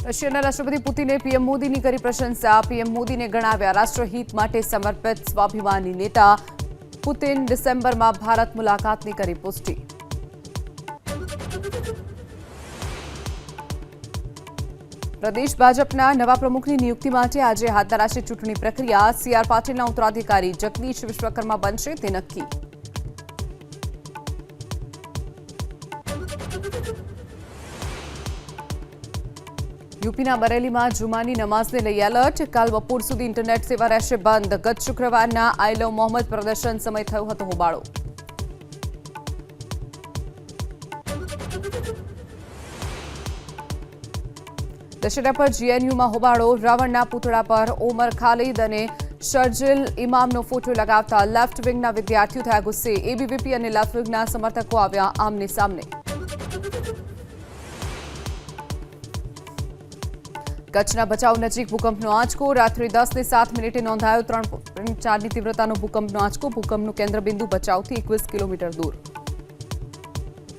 રશિયાના રાષ્ટ્રપતિ પુતિને પીએમ મોદીની કરી પ્રશંસા. પીએમ મોદીને ગણાવ્યા રાષ્ટ્રહિત માટે સમર્પિત સ્વાભિમાની નેતા. પુતિન ડિસેમ્બરમાં ભારત મુલાકાતની કરી પુષ્ટિ. પ્રદેશ ભાજપના નવા પ્રમુખની નિયુક્તિ માટે આજે હાથ ધરાશે ચૂંટણી પ્રક્રિયા. સીઆર પાટીલના ઉત્તરાધિકારી જગદીશ વિશ્વકર્મા બનશે તે નક્કી. યુપીના બરેલીમાં જુમાની નમાઝને લઈ એલર્ટ. કાલ બપોર સુધી ઇન્ટરનેટ સેવા રહેશે બંધ. ગત શુક્રવારના આઈ લવ મોહમ્મદ પ્રદર્શન સમય થયો હતો હોબાળો. દશેરા પર જીએનયુમાં હોબાળો. રાવણના પૂતળા પર ઓમર ખાલિદ અને શર્જીલ ઇમામનો ફોટો લગાવતા લેફ્ટ વિંગના વિદ્યાર્થીઓ થયા ગુસ્સે. એબીવીપી અને લેફ્ટ વિંગના સમર્થકો આવ્યા આમને સામને. કચ્છના ભચાઉ નજીક ભૂકંપનો આંચકો. રાત્રે 10:07 નોંધાયો. 3.4ની તીવ્રતાનો ભૂકંપનો આંચકો. ભૂકંપનું કેન્દ્રબિંદુ ભચાઉથી 21 કિલોમીટર દૂર.